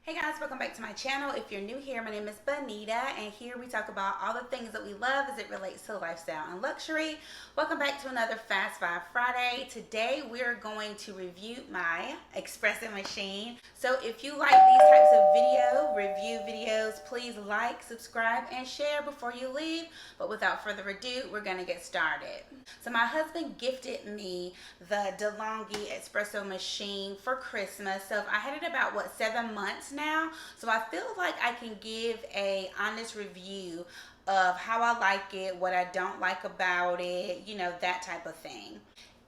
Hey guys, welcome back to my channel. If you're new here, my name is Bonita, and here we talk about all the things that we love as it relates to lifestyle and luxury. Welcome back to another Fast Five Friday. Today we're going to review my espresso machine. So if you like these types of review videos, please like, subscribe, and share before you leave. But without further ado, we're gonna get started. So my husband gifted me the Delonghi espresso machine for Christmas. So I had it about 7 months now, so I feel like I can give a honest review of how I like it, what I don't like about it, that type of thing.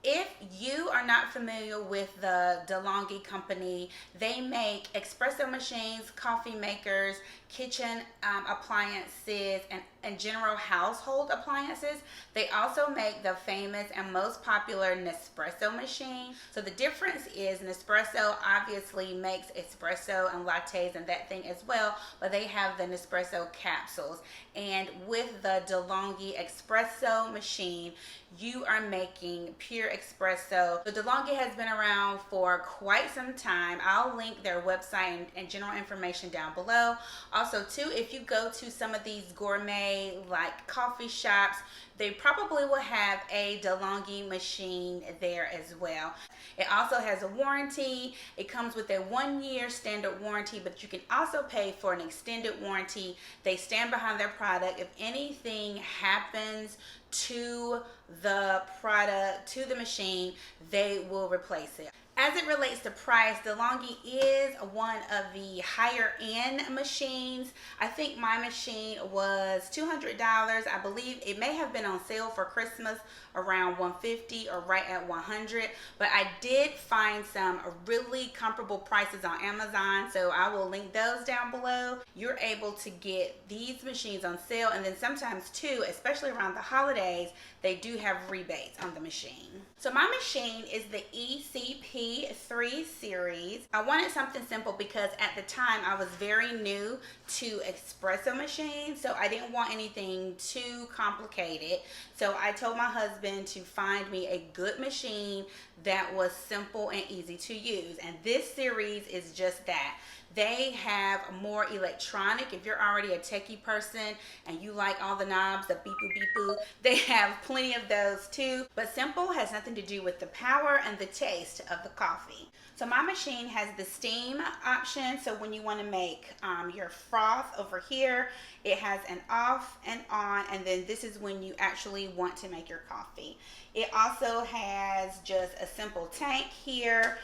If you are not familiar with the Delonghi Company, they make espresso machines, coffee makers, kitchen appliances, and general household appliances. They also make the famous and most popular Nespresso machine. So the difference is Nespresso obviously makes espresso and lattes and that thing as well, but they have the Nespresso capsules. And with the Delonghi espresso machine, you are making pure espresso. So Delonghi has been around for quite some time. I'll link their website and general information down below. Also too, if you go to some of these gourmet like coffee shops, they probably will have a Delonghi machine there as well. It also has a warranty. It comes with a 1-year standard warranty, but you can also pay for an extended warranty. They stand behind their product. If anything happens to the product, to the machine, they will replace it. As it relates to price, Delonghi is one of the higher end machines. I think my machine was $200. I believe it may have been on sale for Christmas around $150 or right at $100, but I did find some really comparable prices on Amazon, so I will link those down below. You're able to get these machines on sale, and then sometimes too, especially around the holidays, they do have rebates on the machine. So my machine is the ECP3 series. I wanted something simple because at the time I was very new to espresso machines, so I didn't want anything too complicated. So I told my husband to find me a good machine that was simple and easy to use, and this series is just that. They have more electronic. If you're already a techie person and you like all the knobs, the beep boop beep boop, they have plenty of those too. But simple has nothing to do with the power and the taste of the coffee. So my machine has the steam option. So when you want to make your froth over here, it has an off and on, and then this is when you actually want to make your coffee. It also has just a simple tank here.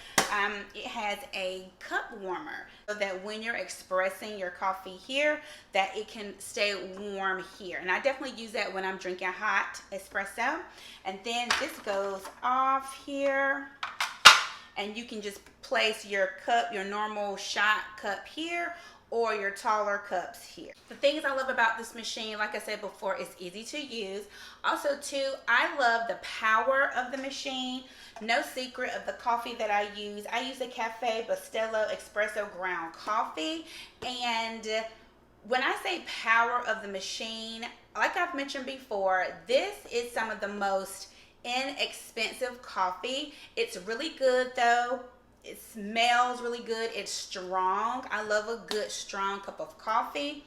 It has a cup warmer so that when you're expressing your coffee here, that it can stay warm here. And I definitely use that when I'm drinking hot espresso. And then this goes off here, and you can just place your cup, your normal shot cup here, or your taller cups here. The things I love about this machine, like I said before, it's easy to use. Also too, I love the power of the machine. No secret of the coffee that I use a Cafe BUSTELO espresso ground coffee. And when I say power of the machine, like I've mentioned before, this is some of the most inexpensive coffee. It's really good though. It smells really good. It's strong. I love a good strong cup of coffee.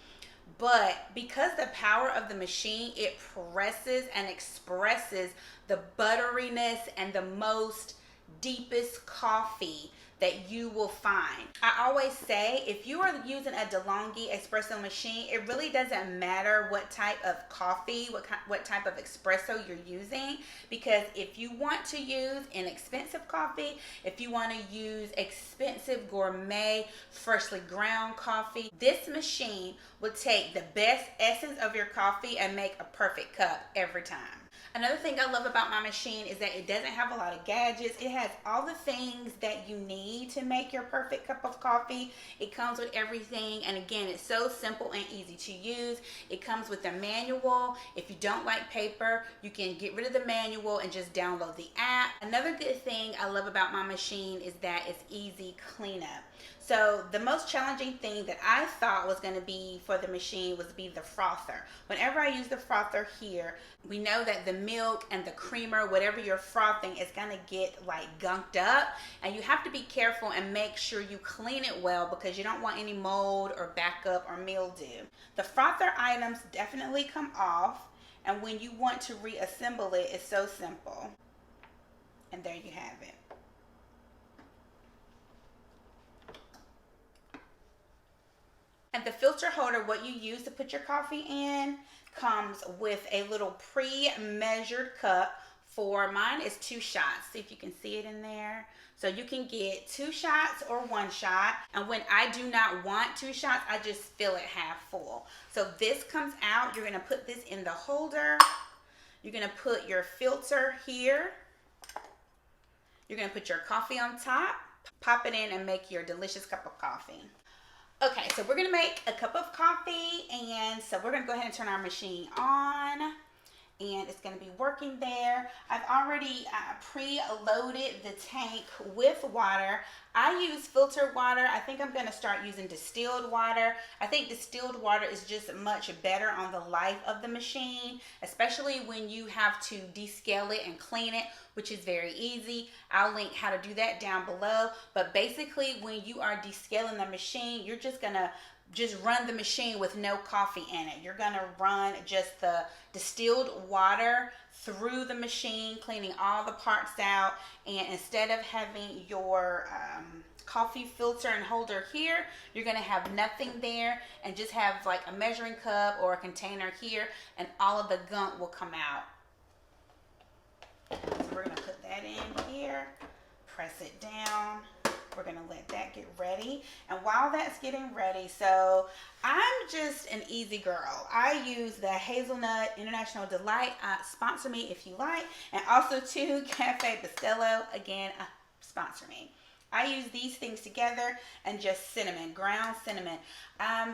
But because the power of the machine, it presses and expresses the butteriness and the most deepest coffee that you will find. I always say, if you are using a Delonghi espresso machine, it really doesn't matter what type of coffee, what type of espresso you're using, because if you want to use inexpensive coffee, if you want to use expensive gourmet freshly ground coffee, this machine will take the best essence of your coffee and make a perfect cup every time. Another thing I love about my machine is that it doesn't have a lot of gadgets. It has all the things that you need to make your perfect cup of coffee. It comes with everything, and again, it's so simple and easy to use. It comes with a manual. If you don't like paper, you can get rid of the manual and just download the app. Another good thing I love about my machine is that it's easy cleanup. So the most challenging thing that I thought was going to be for the machine was the frother. Whenever I use the frother here, we know that the milk and the creamer, whatever you're frothing, is going to get like gunked up, and you have to be careful and make sure you clean it well because you don't want any mold or backup or mildew. The frother items definitely come off, and when you want to reassemble it, it's so simple. And there you have it. And the filter holder, what you use to put your coffee in, comes with a little pre-measured cup. For mine is 2 shots. See if you can see it in there. So you can get 2 shots or 1 shot. And when I do not want 2 shots, I just fill it half full. So this comes out. You're going to put this in the holder. You're going to put your filter here. You're going to put your coffee on top, pop it in, and make your delicious cup of coffee. Okay, so we're going to make a cup of coffee, and so we're going to go ahead and turn our machine on, and it's going to be working there. I've already pre-loaded the tank with water. I use filtered water. I think I'm going to start using distilled water. I think distilled water is just much better on the life of the machine, especially when you have to descale it and clean it, which is very easy. I'll link how to do that down below. But basically, when you are descaling the machine, you're just gonna run the machine with no coffee in it. You're gonna run just the distilled water through the machine, cleaning all the parts out. And instead of having your coffee filter and holder here, you're gonna have nothing there and just have like a measuring cup or a container here, and all of the gunk will come out. So we're gonna put that in here, press it down. We're gonna let that get ready. And while that's getting ready, so I'm just an easy girl. I use the Hazelnut International Delight. Sponsor me if you like. And also too, Cafe BUSTELO, again, sponsor me. I use these things together and just cinnamon, ground cinnamon.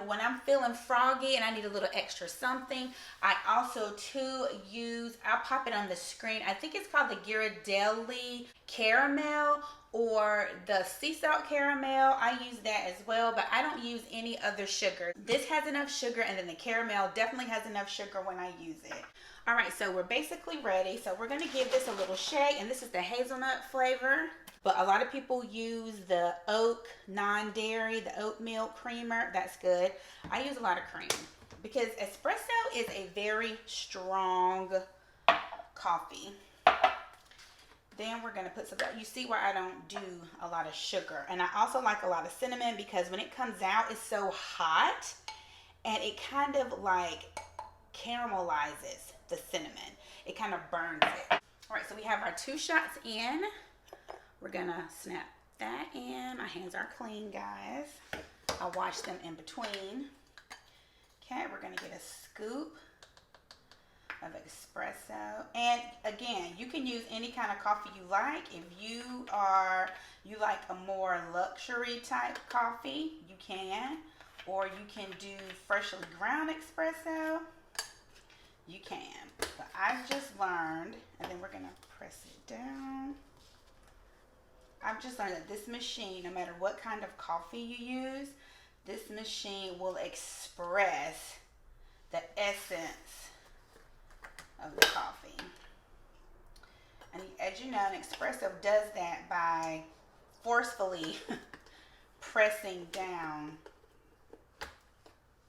When I'm feeling froggy and I need a little extra something, I also too use, I'll pop it on the screen. I think it's called the Ghirardelli Caramel or the sea salt caramel. I use that as well, but I don't use any other sugar. This has enough sugar, and then the caramel definitely has enough sugar when I use it. All right, so we're basically ready. So we're gonna give this a little shake, and this is the hazelnut flavor. But a lot of people use the oat non-dairy, the oat milk creamer. That's good. I use a lot of cream because espresso is a very strong coffee. Then we're going to put some, you see where I don't do a lot of sugar. And I also like a lot of cinnamon because when it comes out, it's so hot and it kind of like caramelizes the cinnamon. It kind of burns it. All right, so we have our 2 shots in. We're gonna snap that in. My hands are clean, guys. I'll wash them in between. Okay, we're gonna get a scoop of espresso. And again, you can use any kind of coffee you like. If you like a more luxury type coffee, you can. Or you can do freshly ground espresso. You can. But I've just learned, and then we're gonna press it down. I've just learned that this machine, no matter what kind of coffee you use, this machine will express the essence of the coffee. And as you know, an espresso does that by forcefully pressing down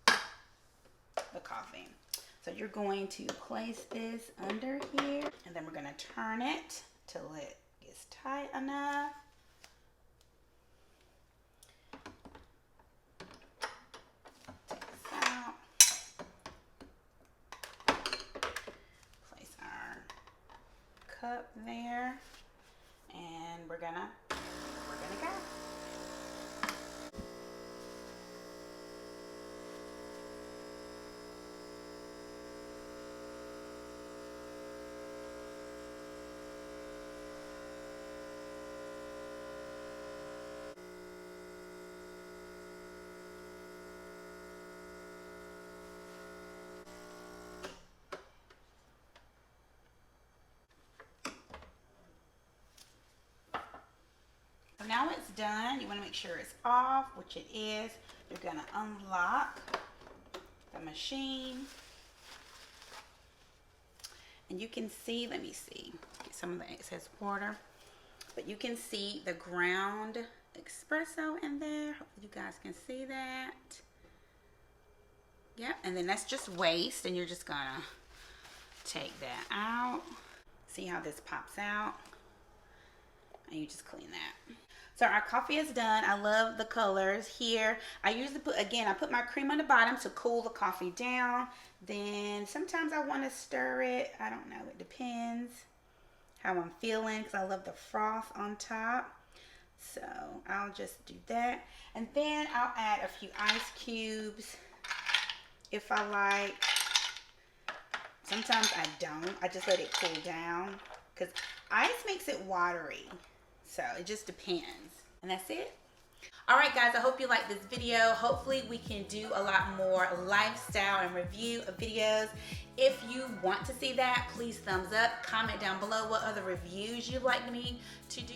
the coffee. So you're going to place this under here, and then we're going to turn it till it gets tight enough. Take this out. Place our cup there, and we're gonna go. now it's done. You want to make sure it's off, which it is. You're going to unlock the machine. And you can see, let me see, get some of the excess water. But you can see the ground espresso in there. Hopefully you guys can see that. Yep, and then that's just waste, and you're just gonna take that out. See how this pops out? And you just clean that. So our coffee is done. I love the colors here. I usually put, again, I put my cream on the bottom to cool the coffee down. Then sometimes I want to stir it. I don't know, it depends how I'm feeling, because I love the froth on top. So I'll just do that. And then I'll add a few ice cubes if I like. Sometimes I don't. I just let it cool down because ice makes it watery. So it just depends. And that's it. All right, guys, I hope you liked this video. Hopefully we can do a lot more lifestyle and review of videos. If you want to see that, please thumbs up. Comment down below what other reviews you'd like me to do.